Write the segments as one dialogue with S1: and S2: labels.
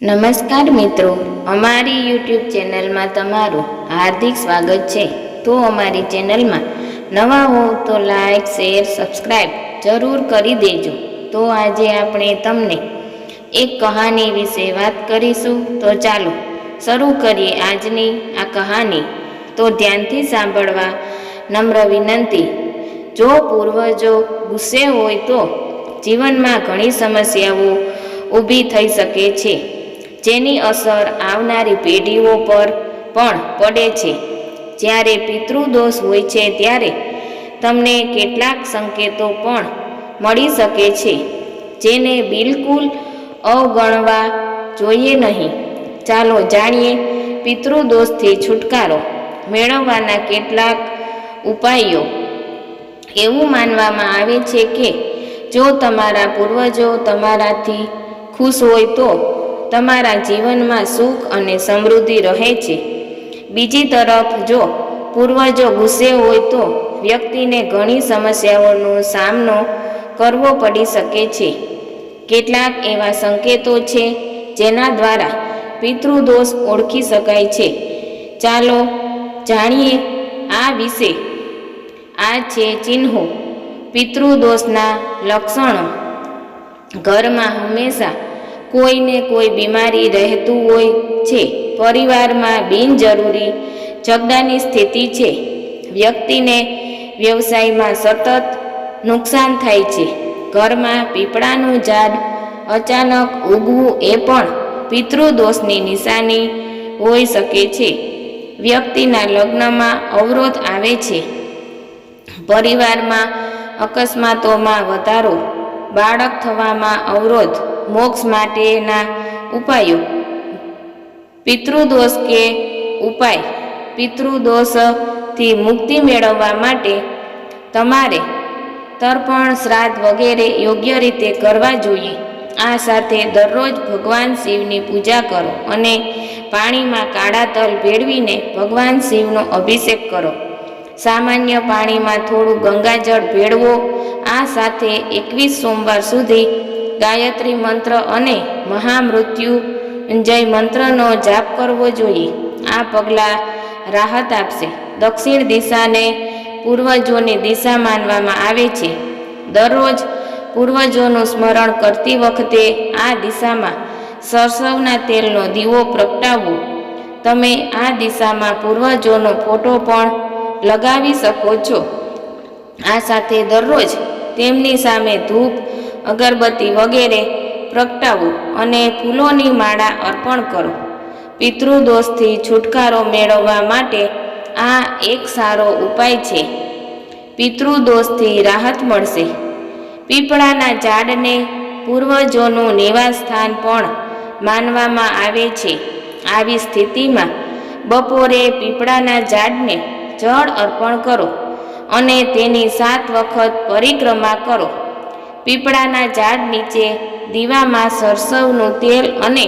S1: નમસ્કાર મિત્રો, અમારી યુટ્યુબ ચેનલમાં તમારું હાર્દિક સ્વાગત છે। તો અમારી ચેનલમાં નવા હો તો લાઈક, શેર, સબસ્ક્રાઈબ જરૂર કરી દેજો। તો આજે આપણે તમને એક કહાની વિશે વાત કરીશું। તો ચાલો શરૂ કરીએ આજની આ કહાની। તો ધ્યાનથી સાંભળવા નમ્ર વિનંતી। જો પૂર્વજો ગુસ્સે હોય તો જીવનમાં ઘણી સમસ્યાઓ ઊભી થઈ શકે છે, જેની અસર આવનારી પેઢીઓ પર પણ પડે છે। જ્યારે પિતૃદોષ હોય છે ત્યારે તમને કેટલાક સંકેતો પણ મળી શકે છે, જેને બિલકુલ અવગણવા જોઈએ નહીં। ચાલો જાણીએ પિતૃદોષથી છુટકારો મેળવવાના કેટલાક ઉપાયો। એવું માનવામાં આવે છે કે જો તમારા પૂર્વજો તમારાથી ખુશ હોય તો તમારા જીવનમાં સુખ અને સમૃદ્ધિ રહે છે। બીજી તરફ જો પૂર્વજો ગુસ્સે હોય તો વ્યક્તિને ઘણી સમસ્યાઓનો સામનો કરવો પડી શકે છે। કેટલાક એવા સંકેતો છે જેના દ્વારા પિતૃદોષ ઓળખી શકાય છે। ચાલો જાણીએ આ વિશે। આ છે ચિહ્નો પિતૃદોષના લક્ષણો। ઘરમાં હંમેશા કોઈને કોઈ બીમારી રહેતું હોય છે। પરિવારમાં બિનજરૂરી ઝઘડાની સ્થિતિ છે। વ્યક્તિને વ્યવસાયમાં સતત નુકસાન થાય છે। ઘરમાં પીપળાનું ઝાડ અચાનક ઉગવું એ પણ પિતૃદોષની નિશાની હોઈ શકે છે। વ્યક્તિના લગ્નમાં અવરોધ આવે છે। પરિવારમાં અકસ્માતોમાં વધારો, બાળક થવામાં અવરોધ, મોક્ષ માટેના ઉપાયો। પિતૃદોષ કે ઉપાય। પિતૃદોષથી મુક્તિ મેળવવા માટે તમારે તર્પણ, શ્રાદ્ધ વગેરે યોગ્ય રીતે કરવા જોઈએ। આ સાથે દરરોજ ભગવાન શિવની પૂજા કરો અને પાણીમાં કાળા તલ ભેળવીને ભગવાન શિવનો અભિષેક કરો। સામાન્ય પાણીમાં થોડું ગંગાજળ ભેળવો। આ સાથે 21 સોમવાર સુધી ગાયત્રી મંત્ર અને મહામૃત્યુંજય મંત્રનો જાપ કરવો જોઈએ। આ પગલાં રાહત આપશે। દક્ષિણ દિશાને પૂર્વજોની દિશા માનવામાં આવે છે। દરરોજ પૂર્વજોનું સ્મરણ કરતી વખતે આ દિશામાં સરસવના તેલનો દીવો પ્રગટાવવો। તમે આ દિશામાં પૂર્વજોનો ફોટો પણ લગાવી શકો છો। આ સાથે દરરોજ તેમની સામે ધૂપ, અગરબત્તી વગેરે પ્રગટાવો અને ફૂલોની માળા અર્પણ કરો। પિતૃદોષથી છુટકારો મેળવવા માટે આ એક સારો ઉપાય છે। પિતૃદોષથી રાહત મળશે। પીપળાના ઝાડને પૂર્વજોનું નિવાસસ્થાન પણ માનવામાં આવે છે। આવી સ્થિતિમાં બપોરે પીપળાના ઝાડને જળ અર્પણ કરો અને તેની 7 વખત પરિક્રમા કરો। પીપળાના ઝાડ નીચે દીવામાં સરસવનું તેલ અને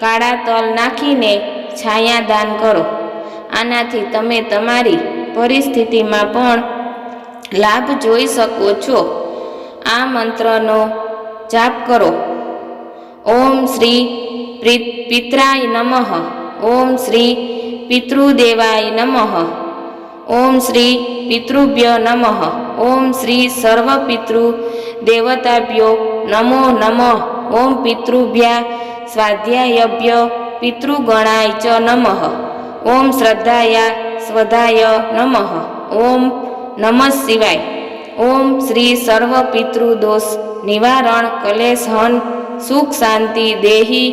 S1: કાળા તલ નાખીને છાયાદાન કરો। આનાથી તમે તમારી પરિસ્થિતિમાં પણ લાભ જોઈ શકો છો। આ મંત્રનો જાપ કરો। ઓમ શ્રી પિત્રાય નમઃ, ઓમ શ્રી પિતૃદેવાય નમઃ, ઓમ શ્રી પિતૃભ્ય નમઃ, ઓમ શ્રી સર્વ પિતૃ દેવતાભ્યો નમો નમઃ, ઓમ પિતૃભ્યા સ્વાધ્યાયભ્ય પિતૃગણાય ચ નમઃ, ઓમ શ્રદ્ધાયા સ્વધાય નમઃ, ઓમ નમઃ શિવાય, ઓમ શ્રી સર્વ પિતૃદોષ નિવારણ કલેશહન સુખ શાંતિ દેહી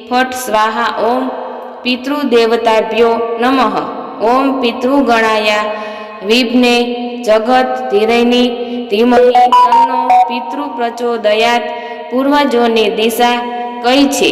S1: ફટ સ્વાહા, ઓમ પિતૃદેવતાભ્યો નમઃ, ઓમ પિતૃગણાય વિઘ્ને જગત ધીરેની ધીમહિ તન્નો પિતૃ પ્રચોદયાત। પૂર્વજોની દિશા કઈ છે